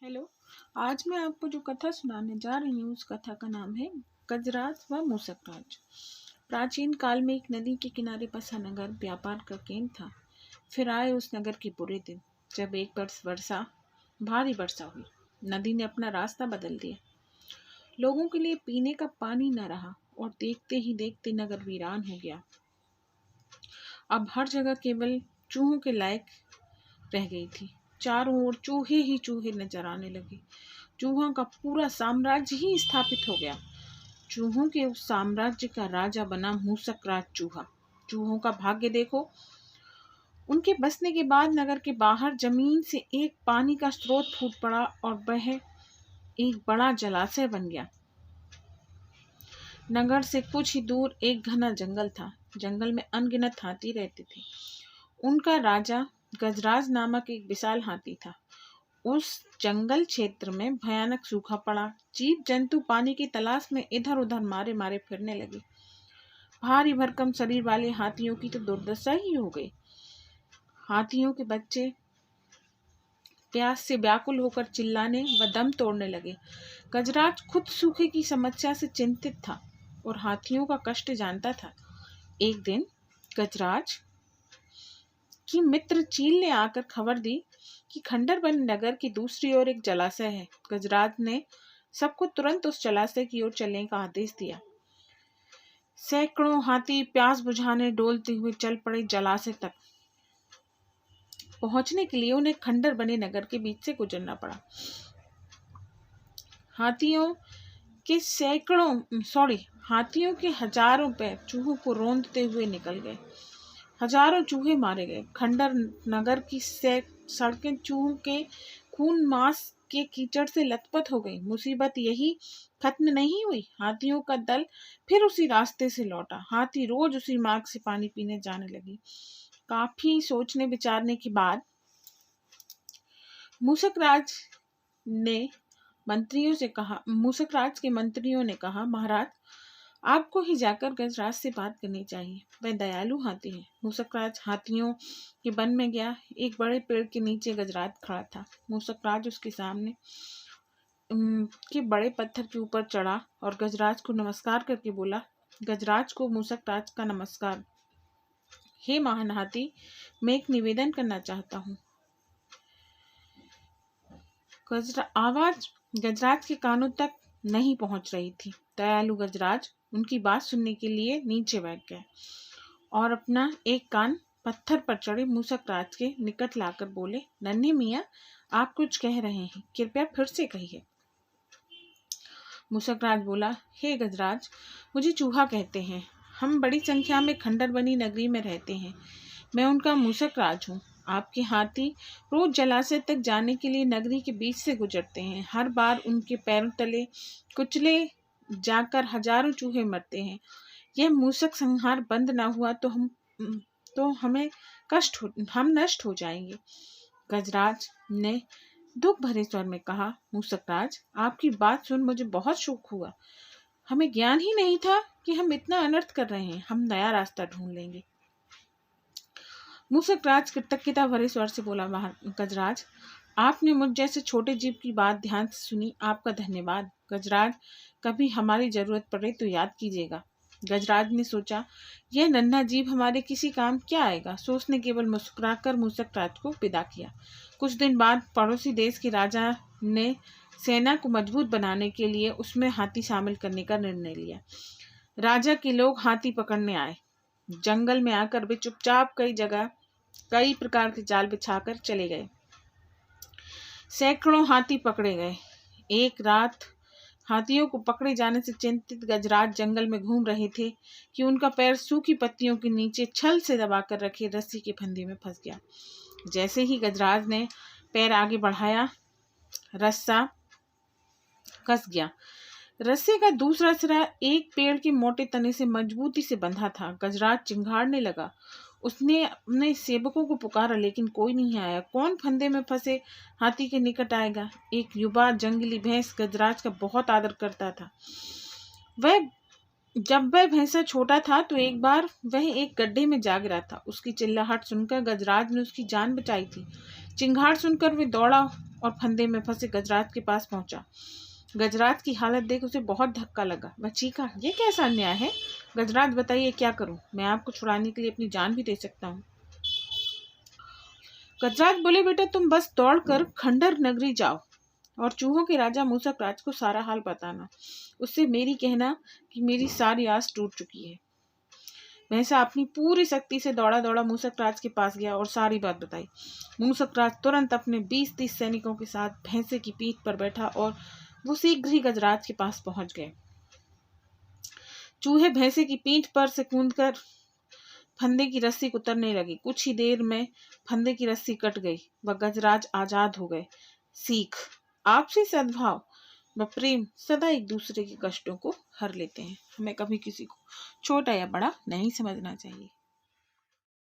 Hello. आज मैं आपको जो कथा सुनाने जा रही हूँ उस कथा का नाम है गजराज व मूसकराज। प्राचीन काल में एक नदी के किनारे बसा नगर व्यापार का केंद्र था। फिर आए उस नगर के बुरे दिन, जब एक भारी वर्षा हुई। नदी ने अपना रास्ता बदल दिया। लोगों के लिए पीने का पानी न रहा और देखते ही देखते नगर वीरान हो गया। अब हर जगह केवल चूहों के लायक रह गई थी। चारों ओर चूहे ही चूहे नजर आने लगे। चूहों का पूरा साम्राज्य ही स्थापित हो गया। चूहों के उस साम्राज्य का राजा बना मूसकराज चूहा। चूहों का भाग्य देखो। उनके बसने के बाद नगर के बाहर जमीन से एक पानी का स्रोत फूट पड़ा और वह एक बड़ा जलाशय बन गया। नगर से कुछ ही दूर एक घना जंगल था। जंगल में अनगिनत हाथी रहते थे। उनका राजा गजराज नामक एक विशाल हाथी था। उस जंगल क्षेत्र में भयानक सूखा पड़ा। जीव जंतु पानी की तलाश में इधर उधर मारे मारे फिरने लगे। भारी भरकम शरीर वाले हाथियों की तो दुर्दशा ही हो गई। हाथियों के बच्चे प्यास से व्याकुल होकर चिल्लाने व दम तोड़ने लगे। गजराज खुद सूखे की समस्या से चिंतित था और हाथियों का कष्ट जानता था। एक दिन गजराज की मित्र चील ने आकर खबर दी कि खंडरबन नगर की दूसरी ओर एक जलाशय है। गजराज ने सबको तुरंत उस जलाशय की ओर चलने का आदेश दिया। सैकड़ों हाथी प्यास बुझाने डोलते हुए चल पड़े। जलाशय तक पहुंचने के लिए उन्हें खंडर बने नगर के बीच से गुजरना पड़ा। हाथियों के हजारों पैर चूहों को रौंदते हुए निकल गए। हजारों चूहे मारे गए। खंडर नगर की सड़कें चूहों के खून मांस के कीचड़ से लथपथ हो गई। मुसीबत यही खत्म नहीं हुई। हाथियों का दल फिर उसी रास्ते से लौटा। हाथी रोज उसी मार्ग से पानी पीने जाने लगी। काफी सोचने विचारने के बाद मूसकराज के मंत्रियों ने कहा, महाराज, आपको ही जाकर गजराज से बात करनी चाहिए। वह दयालु हाथी है। मूसकराज हाथियों के वन में गया। एक बड़े पेड़ के नीचे गजराज खड़ा था। मूसकराज उसके सामने के बड़े पत्थर के ऊपर चढ़ा और गजराज को नमस्कार करके बोला। गजराज को मूसकराज का नमस्कार। हे महान हाथी, मैं एक निवेदन करना चाहता हूँ। आवाज गजराज के कानों तक नहीं पहुंच रही थी। दयालु गजराज उनकी बात सुनने के लिए नीचे बैठ गए और अपना एक कान पत्थर पर चढ़े मूसकराज के निकट लाकर बोले, नन्हे मियाँ, आप कुछ कह रहे हैं, कृपया फिर से कहिए। मूसकराज बोला, हे गजराज, मुझे चूहा कहते हैं। हम बड़ी संख्या में खंडरबनी नगरी में रहते हैं। मैं उनका मूसकराज हूँ। आपके हाथी रोज जलाशय तक जाने के लिए नगरी के बीच से गुजरते हैं। हर बार उनके पैरों तले कुचले जाकर हजारों चूहे मरते हैं। यह मूसक संहार बंद ना हुआ तो हम नष्ट हो जाएंगे। गजराज ने दुख भरे स्वर में कहा, मूसकराज, आपकी बात सुन मुझे बहुत शोक हुआ। हमें ज्ञान ही नहीं था कि हम इतना अनर्थ कर रहे हैं। हम नया रास्ता ढूंढ लेंगे। मूसकराज कृतज्ञता भरे स्वर से बोला, गजराज, आपने मुझ जैसे छोटे जीव की बात ध्यान से सुनी। आपका धन्यवाद। गजराज, कभी हमारी जरूरत पड़े तो याद कीजिएगा। गजराज ने सोचा, यह नन्हा जीव हमारे किसी काम क्या आएगा। सोचने केवल मुस्कुराकर मूसकराज को विदा किया। कुछ दिन बाद पड़ोसी देश के राजा ने सेना को मजबूत बनाने के लिए उसमें हाथी शामिल करने का निर्णय लिया। राजा के लोग हाथी पकड़ने आए। जंगल में आकर वे चुपचाप कई प्रकार के जाल बिछाकर चले गए। सैकड़ों हाथी पकड़े गए। एक रात हाथियों को पकड़े जाने से चिंतित गजराज जंगल में घूम रहे थे कि उनका पैर सूखी पत्तियों के नीचे छल से दबाकर रखे रस्सी के फंदे में फंस गया। जैसे ही गजराज ने पैर आगे बढ़ाया, रस्सा कस गया। रस्से का दूसरा सिरा एक पेड़ के मोटे तने से मजबूती से बंधा था। गजराज चिंघाड़ने लगा। उसने अपने सेवकों को पुकारा, लेकिन कोई नहीं आया। कौन फंदे में फंसे हाथी के निकट आएगा। एक युवा जंगली भैंस गजराज का बहुत आदर करता था। जब वह भैंसा छोटा था तो एक बार वह एक गड्ढे में जा गिरा था। उसकी चिल्लाहट सुनकर गजराज ने उसकी जान बचाई थी। चिंगाड़ सुनकर वे दौड़ा और फंदे में फंसे गजराज के पास पहुंचा। गजराज की हालत देख उसे बहुत धक्का लगा। वह चीखा, ये कैसा अन्याय है? गजराज, बताइए क्या करूं? मैं आपको छुड़ाने के लिए अपनी जान भी दे सकता हूँ। गजराज बोले, बेटा तुम बस दौड़कर खंडर नगरी जाओ और चूहों के राजा मूसक राज को सारा हाल बताना। उससे मेरी कहना कि मेरी सारी आस टूट चुकी है। भैंसा अपनी पूरी शक्ति से दौड़ा दौड़ा मूसक राज के पास गया और सारी बात बताई। मूसक राज तुरंत अपने 20-30 सैनिकों के साथ भैंसे की पीठ पर बैठा और वो शीघ्र ही गजराज के पास पहुंच गए। चूहे भैंसे की पीठ पर से कूदकर फंदे की रस्सी उतरने लगी। कुछ ही देर में फंदे की रस्सी कट गई। वह गजराज आजाद हो गए। सीख, आपसी सद्भाव व प्रेम सदा एक दूसरे के कष्टों को हर लेते हैं। हमें कभी किसी को छोटा या बड़ा नहीं समझना चाहिए।